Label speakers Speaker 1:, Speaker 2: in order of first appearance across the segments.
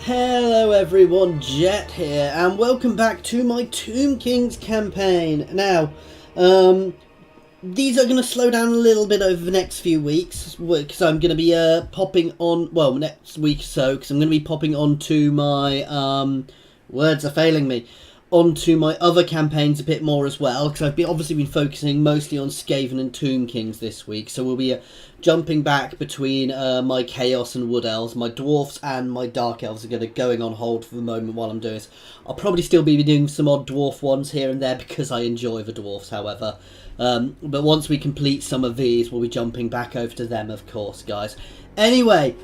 Speaker 1: Hello everyone, Jet here, and welcome back to my Tomb Kings campaign. Now, these are going to slow down a little bit over the next few weeks, because I'm going to be popping on, well, next week or so, because I'm going to be popping on to my, words are failing me, onto my other campaigns a bit more as well, because I've obviously been focusing mostly on Skaven and Tomb Kings this week, so we'll be jumping back between my Chaos and Wood Elves. My Dwarfs and my Dark Elves are going on hold for the moment while I'm doing this. I'll probably still be doing some odd Dwarf ones here and there because I enjoy the Dwarfs, however. But once we complete some of these, we'll be jumping back over to them, of course, guys. Anyway,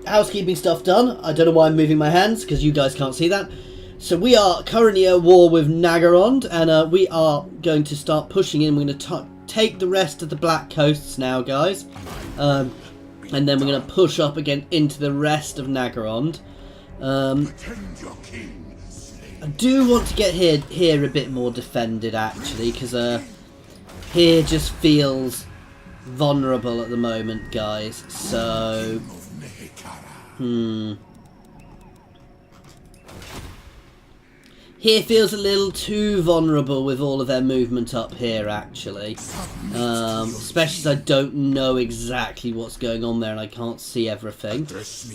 Speaker 1: housekeeping stuff done. I don't know why I'm moving my hands, because you guys can't see that. So we are currently at war with Naggarond, and we are going to start pushing in. We're going to take the rest of the Black Coasts now, guys. And then we're going to push up again into the rest of Naggarond. I do want to get here a bit more defended, actually, because here just feels vulnerable at the moment, guys. So, Here feels a little too vulnerable with all of their movement up here, actually. Especially as I don't know exactly what's going on there and I can't see everything.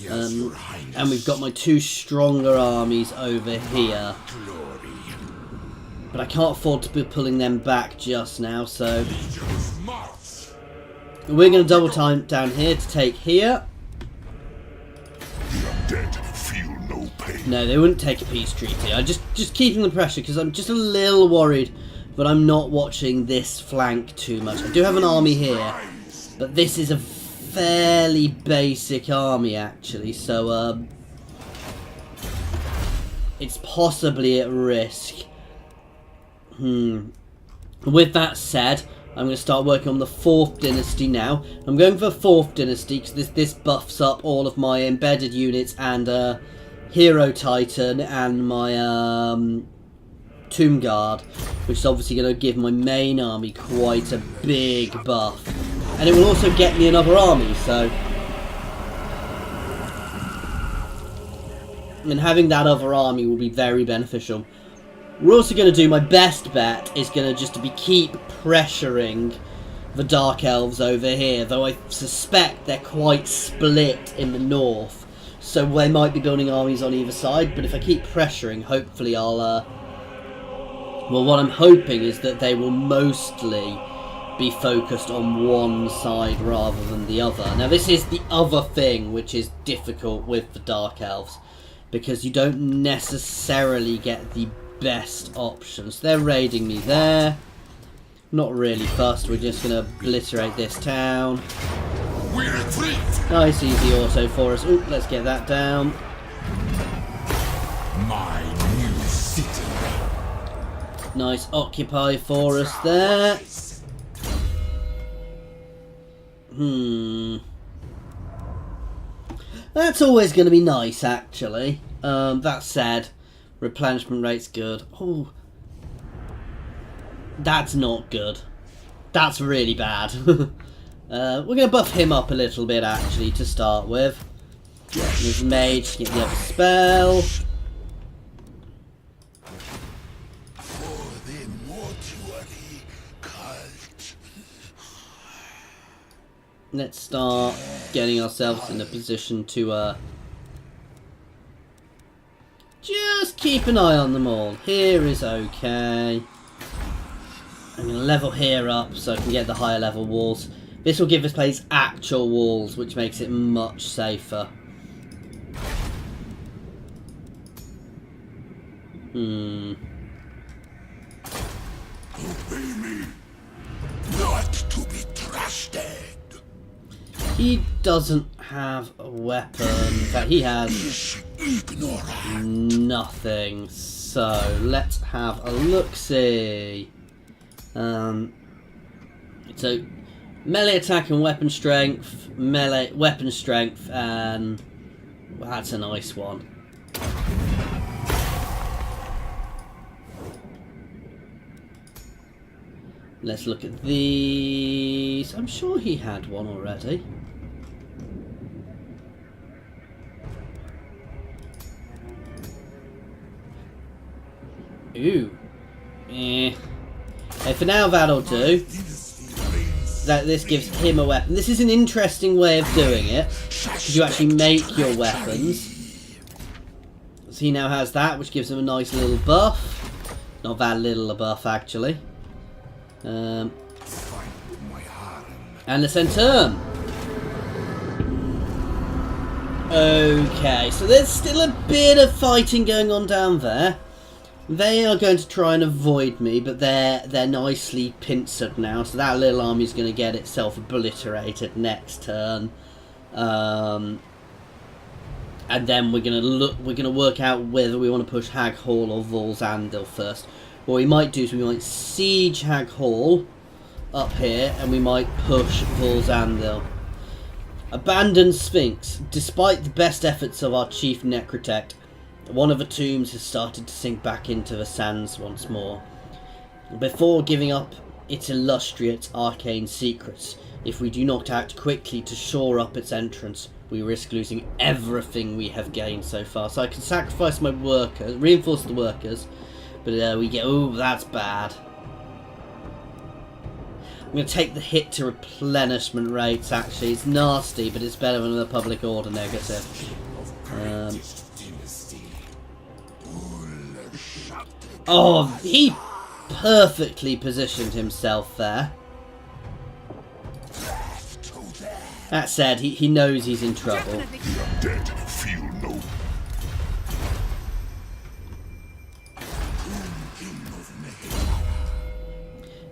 Speaker 1: And we've got my two stronger armies over here. But I can't afford to be pulling them back just now, so we're going to double time down here to take here. No, they wouldn't take a peace treaty. I'm just keeping the pressure because I'm just a little worried that I'm not watching this flank too much. I do have an army here, but this is a fairly basic army actually, so it's possibly at risk. With that said, I'm going to start working on the 4th dynasty now. I'm going for 4th dynasty because this buffs up all of my embedded units and Hero Titan and my Tomb Guard, which is obviously going to give my main army quite a big buff. And it will also get me another army, so... And having that other army will be very beneficial. We're also going to do, my best bet is going to just to be keep pressuring the Dark Elves over here, though I suspect they're quite split in the north. So they might be building armies on either side, but if I keep pressuring, hopefully I'll, well, what I'm hoping is that they will mostly be focused on one side rather than the other. Now this is the other thing which is difficult with the Dark Elves, because you don't necessarily get the best options. They're raiding me there. Not really fussed, we're just going to obliterate this town.
Speaker 2: We retreat.
Speaker 1: Nice easy auto for us. Oop, let's get that down.
Speaker 2: My new city.
Speaker 1: Nice occupy for us there. That's always going to be nice, actually. That said, replenishment rate's good. Oh, that's not good. That's really bad. We're going to buff him up a little bit, actually, to start with. His mage to get the other spell.
Speaker 2: For the mortuary cult.
Speaker 1: Let's start getting ourselves in a position to just keep an eye on them all. Here is okay. I'm going to level here up so I can get the higher level walls. This will give this place actual walls, which makes it much safer.
Speaker 2: Obey me. Not to be trusted.
Speaker 1: He doesn't have a weapon. In fact, he has nothing. So, let's have a look-see. So, melee attack and weapon strength, melee weapon strength, and well, that's a nice one. Let's look at these. I'm sure he had one already. Ooh. Eh. Okay, for now that'll do. That this gives him a weapon. This is an interesting way of doing it, because you actually make your weapons. So he now has that, which gives him a nice little buff. Not that little a buff, actually. And the Centurn. Okay, so there's still a bit of fighting going on down there. They are going to try and avoid me, but they're nicely pincered now, so that little army's going to get itself obliterated next turn. And then we're going to work out whether we want to push Hag Hall or Volsandil first. What we might do is we might siege Hag Hall up here, and we might push Volsandil. Abandoned Sphinx. Despite the best efforts of our chief Necrotect, one of the tombs has started to sink back into the sands once more. Before giving up its illustrious arcane secrets, if we do not act quickly to shore up its entrance, we risk losing everything we have gained so far. So I can sacrifice my workers, reinforce the workers, but we get... oh, that's bad. I'm going to take the hit to replenishment rates, actually. It's nasty, but it's better than the public order negative. Oh, he perfectly positioned himself there. That said, he knows he's in trouble.
Speaker 2: Dead feel no.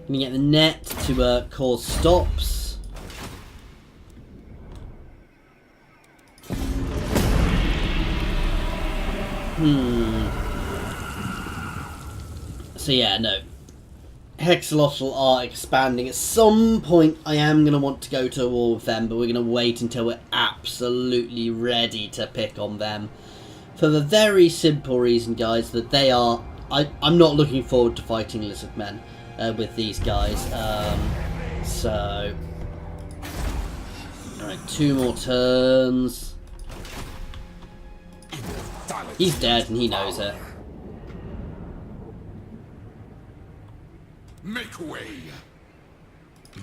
Speaker 1: Gonna get the net to cause stops. So yeah, no. Hexalotl are expanding. At some point I am going to want to go to a war with them, but we're going to wait until we're absolutely ready to pick on them. For the very simple reason, guys, that they are... I'm not looking forward to fighting lizard men with these guys. So... Alright, 2 more turns. He's dead and he knows it.
Speaker 2: Make way.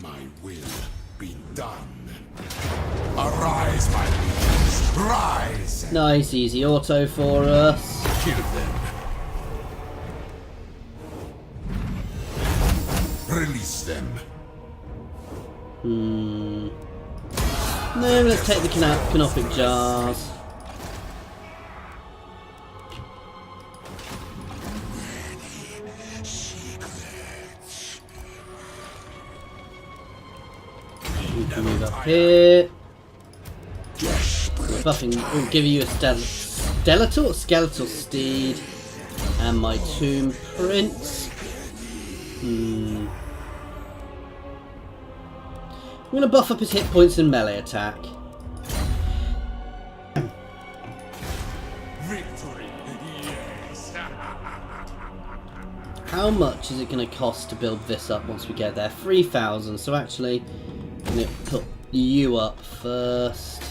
Speaker 2: My will be done. Arise, my legions. Rise.
Speaker 1: Nice, easy auto for us.
Speaker 2: Kill them. Release them.
Speaker 1: No, let's take the canopic jars. Move up here. Buffing. We'll give you a skeletal steed and my tomb prince. I'm gonna buff up his hit points and melee attack.
Speaker 2: Victory. Yes.
Speaker 1: How much is it gonna cost to build this up once we get there? 3,000. So actually, I'm gonna put you up first.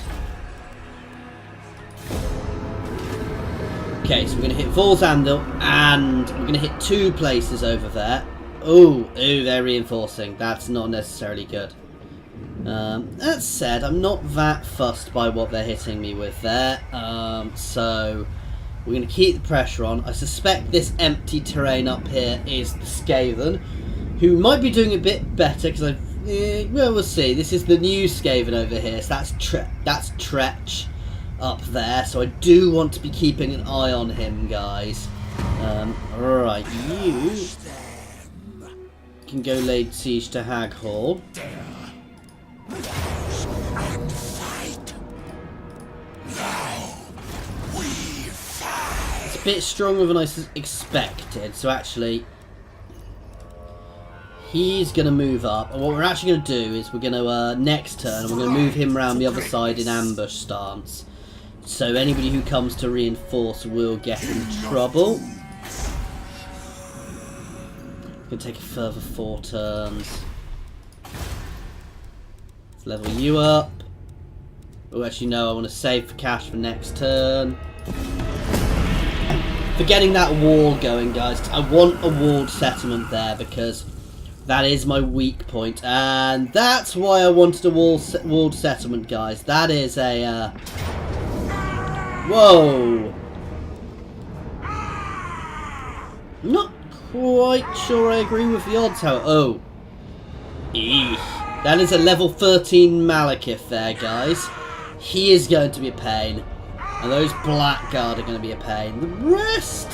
Speaker 1: Okay, so we're gonna hit Volsandil and we're gonna hit 2 places over there. Ooh, they're reinforcing. That's not necessarily good. That said, I'm not that fussed by what they're hitting me with there. So we're going to keep the pressure on. I suspect this empty terrain up here is the Skaven, who might be doing a bit better because well, we'll see. This is the new Skaven over here, so that's Tretch up there. So I do want to be keeping an eye on him, guys. Alright, you can go lay siege to Hag Hall.
Speaker 2: And fight. Now we fight.
Speaker 1: It's a bit stronger than I expected, so actually he's going to move up. And what we're actually going to do is we're going to, next turn, we're going to move him around the other side in ambush stance. So anybody who comes to reinforce will get in trouble. Going to take a further 4 turns. Let's level you up. Oh, actually no, I want to save for cash for next turn. for getting that wall going, guys. I want a walled settlement there because that is my weak point, and that's why I wanted a walled settlement, guys. That is a whoa. I'm not quite sure I agree with the odds. How? Oh, eesh. That is a level 13 Malekith there, guys. He is going to be a pain. And those Blackguard are going to be a pain. The rest,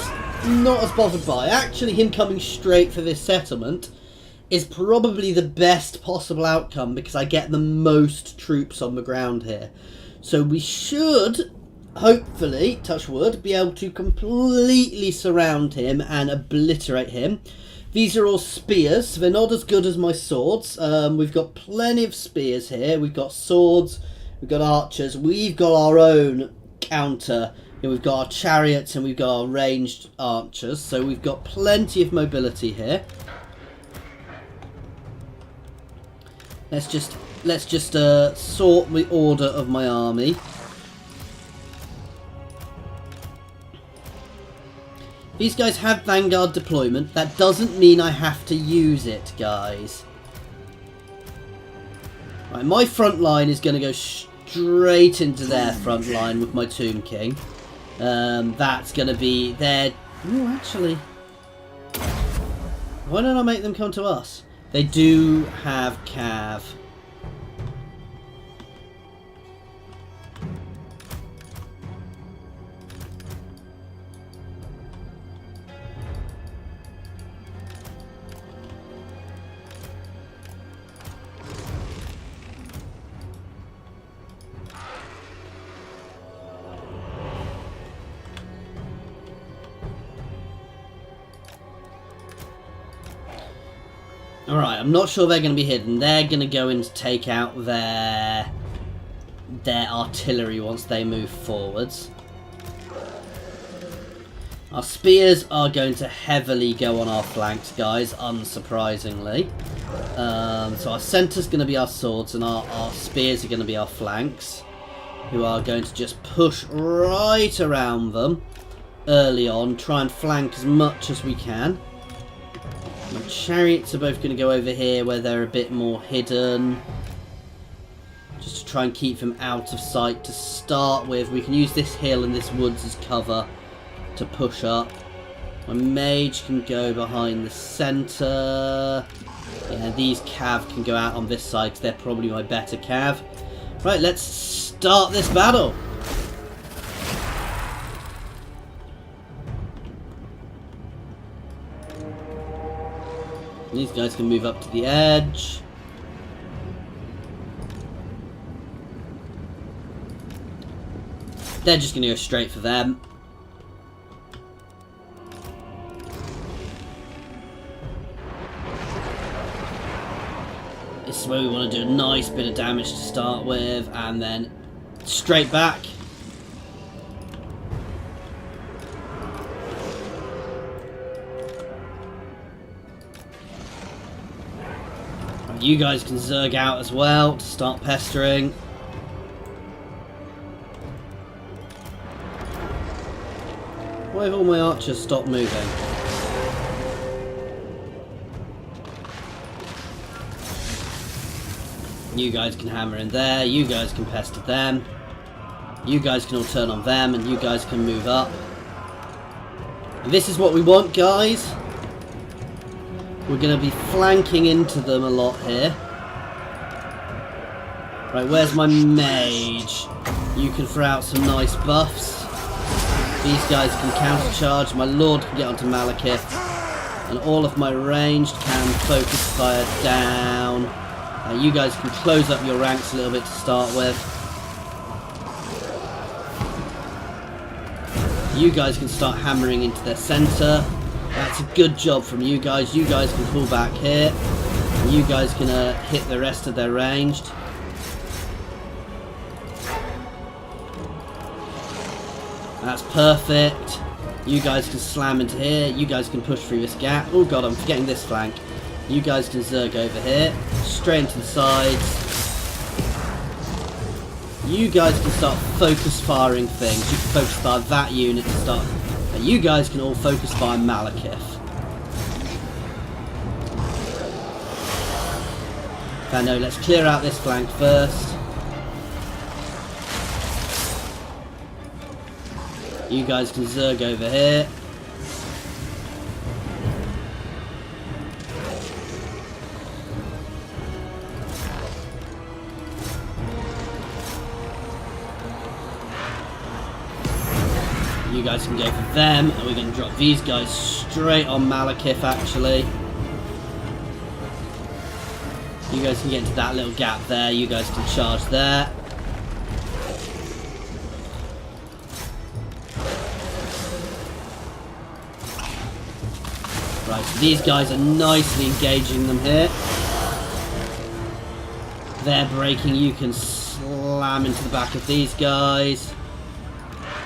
Speaker 1: not as bothered by. Actually, him coming straight for this settlement is probably the best possible outcome because I get the most troops on the ground here. So we should, hopefully, touch wood, be able to completely surround him and obliterate him. These are all spears, so they're not as good as my swords. We've got plenty of spears here. We've got swords, we've got archers, we've got our own counter. We've got our chariots and we've got our ranged archers, so we've got plenty of mobility here. Let's just sort the order of my army. These guys have Vanguard deployment. That doesn't mean I have to use it, guys. Right, my front line is going to go straight into their front line with my Tomb King. That's going to be their... Oh, actually... Why don't I make them come to us? They do have Cav. Alright, I'm not sure they're going to be hidden. They're going to go in to take out their artillery once they move forwards. Our spears are going to heavily go on our flanks, guys, unsurprisingly. So our centre's going to be our swords and our spears are going to be our flanks, who are going to just push right around them early on, try and flank as much as we can. My chariots are both going to go over here where they're a bit more hidden, just to try and keep them out of sight to start with. We can use this hill and this woods as cover to push up. My mage can go behind the centre. Yeah, these cav can go out on this side because they're probably my better cav. Right, let's start this battle. These guys can move up to the edge. They're just going to go straight for them. This is where we want to do a nice bit of damage to start with, and then straight back. You guys can zerg out as well to start pestering. Why have all my archers stopped moving? You guys can hammer in there, you guys can pester them. You guys can all turn on them, and you guys can move up. And this is what we want, guys. We're going to be flanking into them a lot here. Right, where's my mage? You can throw out some nice buffs. These guys can countercharge. My lord can get onto Malekith. And all of my ranged can focus fire down. You guys can close up your ranks a little bit to start with. You guys can start hammering into their centre. That's a good job from you guys. You guys can pull back here. And you guys can hit the rest of their ranged. That's perfect. You guys can slam into here. You guys can push through this gap. Oh god, I'm forgetting this flank. You guys can zerg over here. Straight into the sides. You guys can start focus firing things. You can focus fire that unit to start And you guys can all focus by Malekith. Okay, no, let's clear out this flank first. You guys can Zerg over here. You guys can go for them, and we're going to drop these guys straight on Malekith, actually. You guys can get into that little gap there. You guys can charge there. Right, so these guys are nicely engaging them here. They're breaking. You can slam into the back of these guys.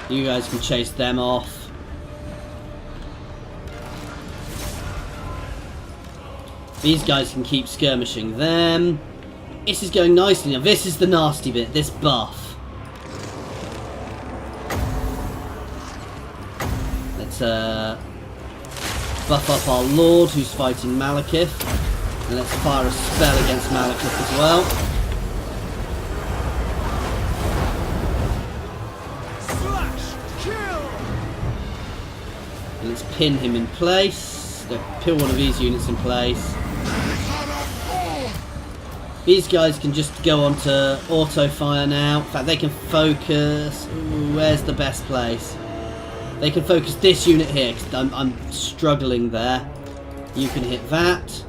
Speaker 1: You guys can chase them off. These guys can keep skirmishing them. This is going nicely. Now this is the nasty bit, this buff. Let's buff up our Lord who's fighting Malekith. And let's fire a spell against Malekith as well. And let's pin him in place. Let's pin one of these units in place. These guys can just go on to auto fire now. In fact, they can focus. Ooh, where's the best place? They can focus this unit here, because I'm struggling there. You can hit that.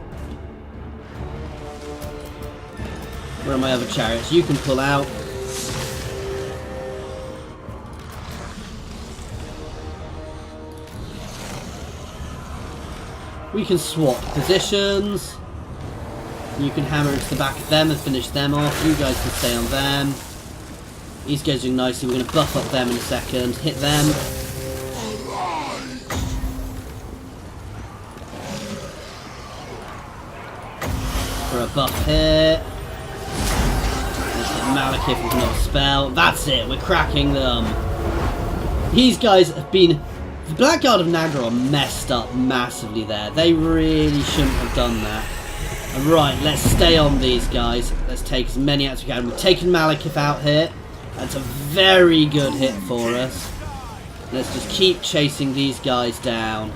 Speaker 1: Where are my other chariots? You can pull out. We can swap positions. You can hammer into the back of them and finish them off. You guys can stay on them. These guys are doing nicely. We're going to buff up them in a second. Hit them. For a buff here. Let's hit Malekith with another spell. That's it. We're cracking them. These guys have been... The Blackguard of Naggaron messed up massively there. They really shouldn't have done that. Right, let's stay on these guys. Let's take as many out as we can. We've taken Malekith out here. That's a very good hit for us. Let's just keep chasing these guys down.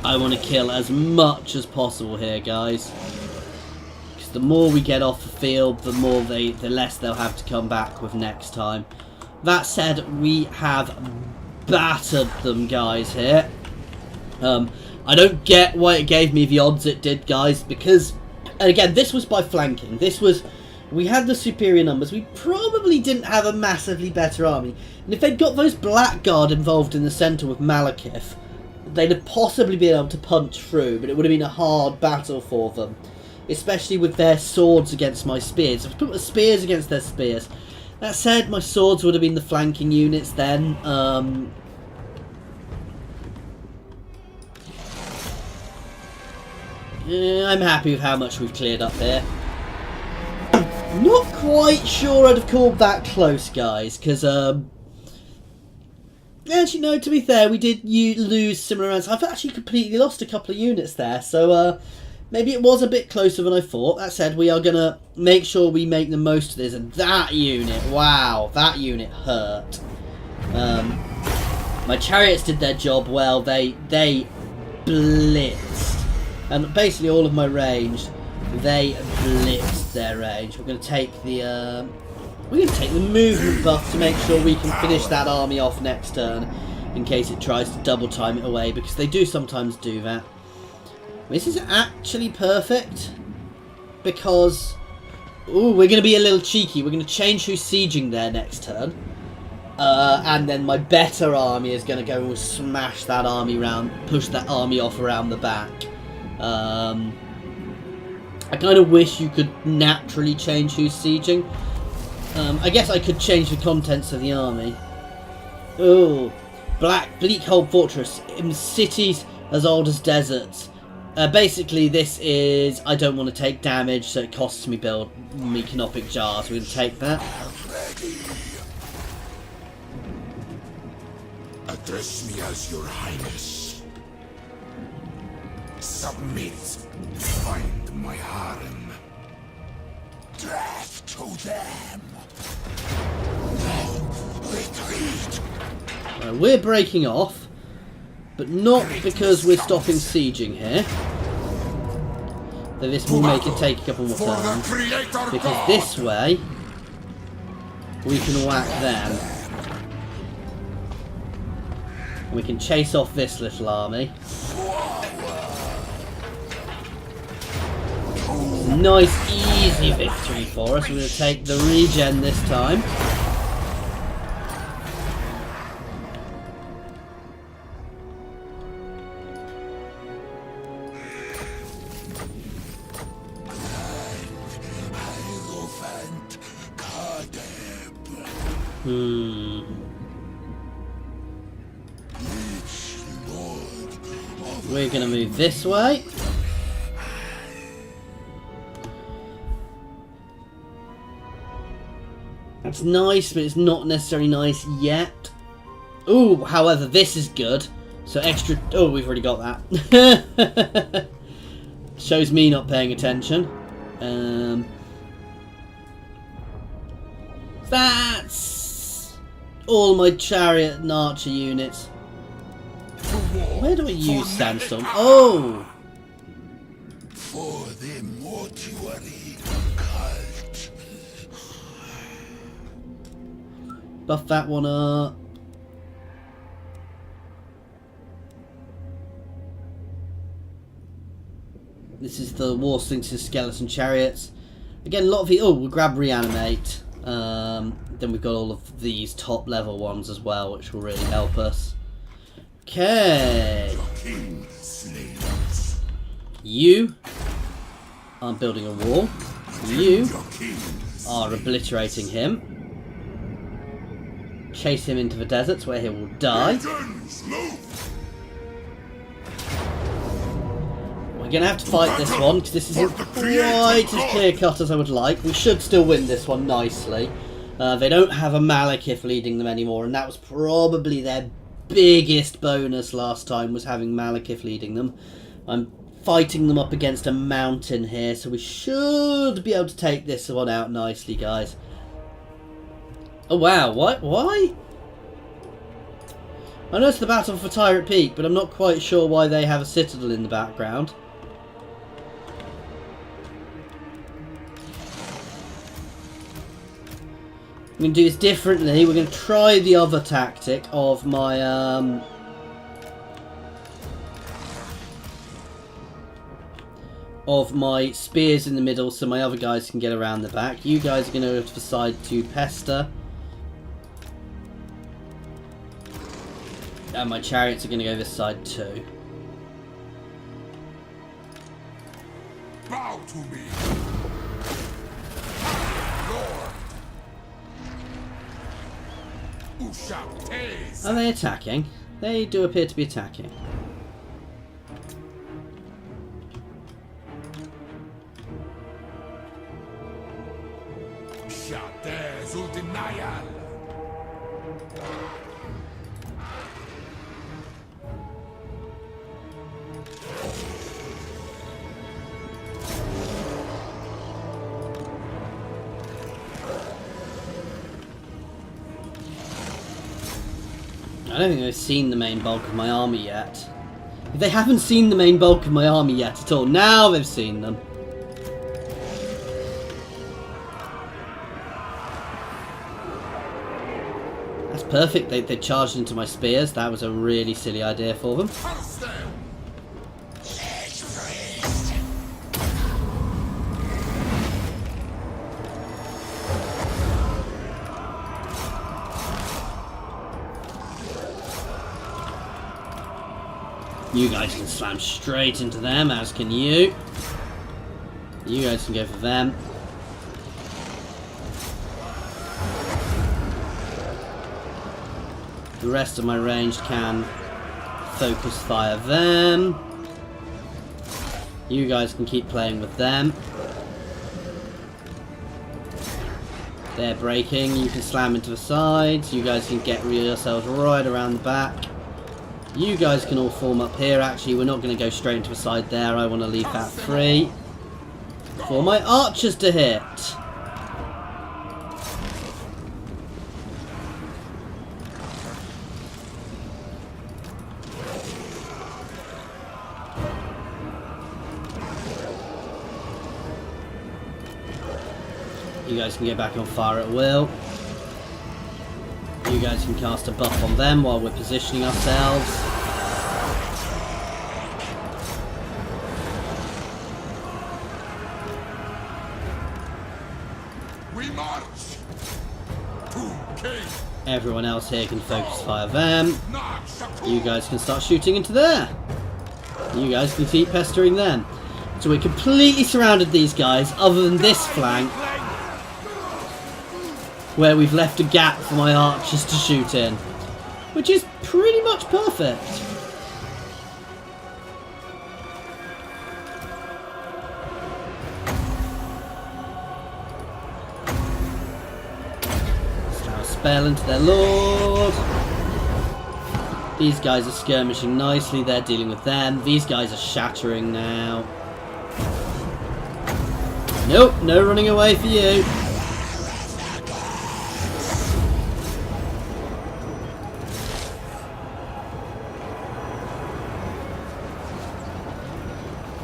Speaker 1: I want to kill as much as possible here, guys. Because the more we get off the field, the less they'll have to come back with next time. That said, we have battered them, guys, here. I don't get why it gave me the odds it did, guys, because, again, this was by flanking. We had the superior numbers. We probably didn't have a massively better army. And if they'd got those Blackguard involved in the centre with Malekith, they'd have possibly been able to punch through, but it would have been a hard battle for them. Especially with their swords against my spears. If I put my spears against their spears. That said, my swords would have been the flanking units then. I'm happy with how much we've cleared up here. Not quite sure I'd have called that close, guys, because, actually, no, to be fair, we did lose similar amounts. I've actually completely lost a couple of units there, so, maybe it was a bit closer than I thought. That said, we are going to make sure we make the most of this, and that unit, wow, that unit hurt. My chariots did their job well. They blitzed. And basically all of my range, they blitzed their range. We're going to take the movement buff to make sure we can finish that army off next turn, in case it tries to double time it away, because they do sometimes do that. This is actually perfect, because we're going to be a little cheeky. We're going to change who's sieging there next turn, and then my better army is going to go and smash that army round, push that army off around the back. I kind of wish you could naturally change who's sieging. I guess I could change the contents of the army. Oh, Bleakhold Fortress in cities as old as deserts. Basically, this is I don't want to take damage, so it costs me build me canopic jars. We're going to take that.
Speaker 2: Address me as your highness. Submit. Find my harem. Death to them. Retreat.
Speaker 1: We're breaking off, but not because we're stopping sieging here. Though this will make it take a couple more turns. Because this way, we can whack them. We can chase off this little army. Nice, easy victory for us. We're going to take the regen this time.
Speaker 2: Hierophant Khatep.
Speaker 1: We're going to move this way. That's nice, but it's not necessarily nice yet. Ooh, however, this is good. So extra... Oh, we've already got that. Shows me not paying attention. That's all my chariot and archer units. Where do I use sandstorm? Oh!
Speaker 2: For the mortuary cult.
Speaker 1: Buff that one up. This is the War Sphinx's skeleton chariots. Again, a lot of the... Oh, we'll grab reanimate. Then we've got all of these top level ones as well, which will really help us. Okay. You are building a wall. You are obliterating him. Chase him into the deserts where he will die. We're going to have to fight this one because this isn't quite as clear cut as I would like. We should still win this one nicely. They don't have a Malekith leading them anymore, and that was probably their biggest bonus last time, was having Malekith leading them. I'm fighting them up against a mountain here, so we should be able to take this one out nicely, guys. Oh wow, what? Why? I know it's the battle for Tyrant Peak, but I'm not quite sure why they have a citadel in the background. We're going to do this differently. We're going to try the other tactic of my spears in the middle, so my other guys can get around the back. You guys are going to go to the side to pester. And my chariots are going to go this side too.
Speaker 2: Bow to me. Lord. Who shall taste?
Speaker 1: Are they attacking? They do appear to be attacking. I don't think they've seen the main bulk of my army yet. If they haven't seen the main bulk of my army yet at all, now they've seen them. That's perfect. They charged into my spears. That was a really silly idea for them. You guys can slam straight into them, as can you. You guys can go for them. The rest of my range can focus fire them. You guys can keep playing with them. They're breaking. You can slam into the sides. You guys can get yourselves right around the back. You guys can all form up here. Actually, we're not going to go straight into a side there. I want to leave that free for my archers to hit. You guys can get back on fire at will. You guys can cast a buff on them while we're positioning ourselves.
Speaker 2: We march to King.
Speaker 1: Everyone else here can focus fire them.
Speaker 2: Not Shakur.
Speaker 1: You guys can start shooting into there. You guys can keep pestering them. So we're completely surrounded these guys, other than this flank, where we've left a gap for my archers to shoot in, which is pretty much perfect. Throw a spell into their lord. These guys are skirmishing nicely, they're dealing with them. These guys are shattering now. Nope, no running away for you.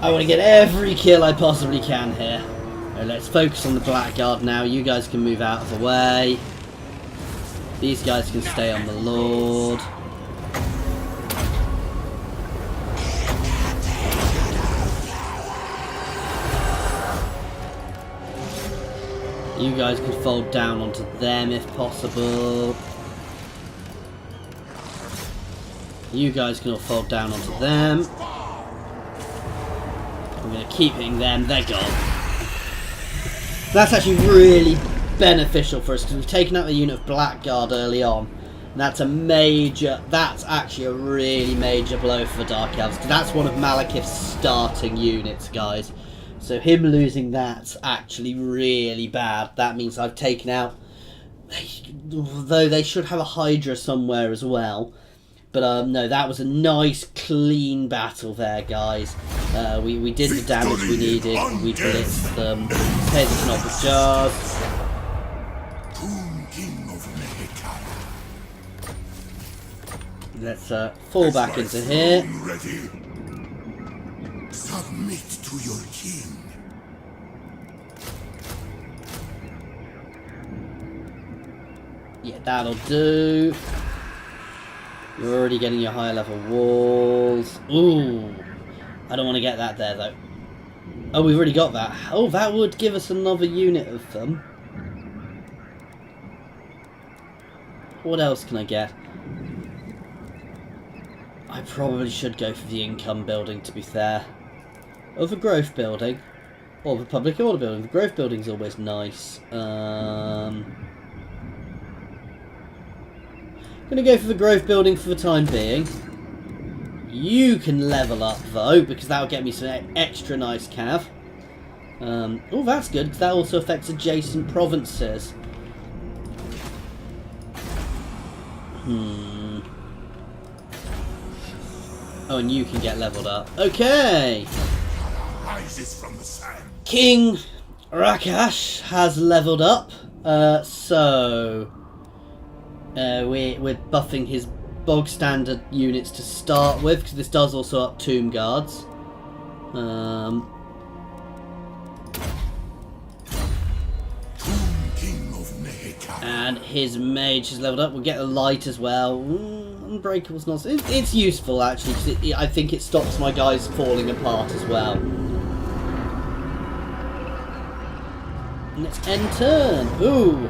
Speaker 1: I want to get every kill I possibly can here. Right, let's focus on the Blackguard now. You guys can move out of the way. These guys can stay on the Lord. You guys can fold down onto them if possible. You guys can all fold down onto them. I'm going to keep hitting them. They're gone. That's actually really beneficial for us because we've taken out the unit of Blackguard early on. And that's a major... That's actually a really major blow for Dark Elves because that's one of Malekith's starting units, guys. So him losing that's actually really bad. That means I've taken out... Though they should have a Hydra somewhere as well. But no, that was a nice, clean battle there, guys. We did the damage we needed. We blitzed them. Take the Knop of Jars.
Speaker 2: King of Nehek.
Speaker 1: Let's fall back into here.
Speaker 2: Ready. Submit to your king.
Speaker 1: Yeah, that'll do. You're already getting your higher level walls. Ooh. I don't want to get that there, though. Oh, we've already got that. Oh, that would give us another unit of them. What else can I get? I probably should go for the income building, to be fair. Or the growth building. Or the public order building. The growth building's always nice. Gonna go for the growth building for the time being. You can level up though, because that'll get me some extra nice cav. Oh, that's good, because that also affects adjacent provinces. Oh, and you can get leveled up. Okay!
Speaker 2: Rises from the sand.
Speaker 1: King Rakash has leveled up. We're buffing his bog standard units to start with, because this does also up Tomb Guards.
Speaker 2: King of Nehek.
Speaker 1: And his mage has leveled up. We'll get a light as well. Unbreakable's not... It's useful, actually, because I think it stops my guys falling apart as well. Let's end turn. Ooh.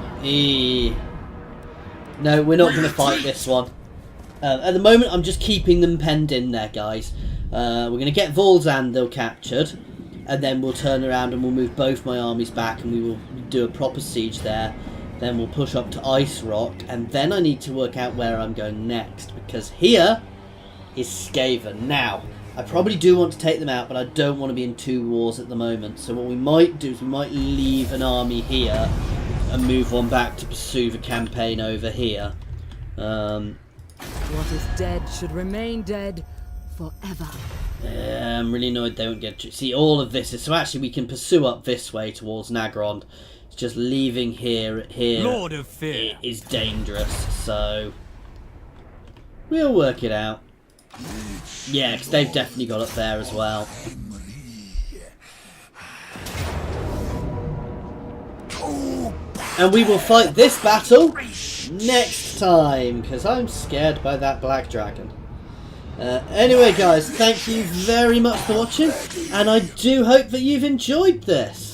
Speaker 1: No, we're not going to fight this one. At the moment, I'm just keeping them penned in there, guys. We're going to get Volzandil captured, and then we'll turn around and we'll move both my armies back, and we will do a proper siege there. Then we'll push up to Ice Rock, and then I need to work out where I'm going next, because here is Skaven. Now, I probably do want to take them out, but I don't want to be in two wars at the moment. So what we might do is we might leave an army here and move one back to pursue the campaign over here.
Speaker 3: What is dead should remain dead forever.
Speaker 1: I'm really annoyed they won't get to see all of this. So actually we can pursue up this way towards Nagrond. It's just leaving here
Speaker 4: Lord of Fear
Speaker 1: is dangerous, so we'll work it out. Yeah, because they've definitely got up there as well. And we will fight this battle next time, because I'm scared by that black dragon. Anyway guys, thank you very much for watching, and I do hope that you've enjoyed this.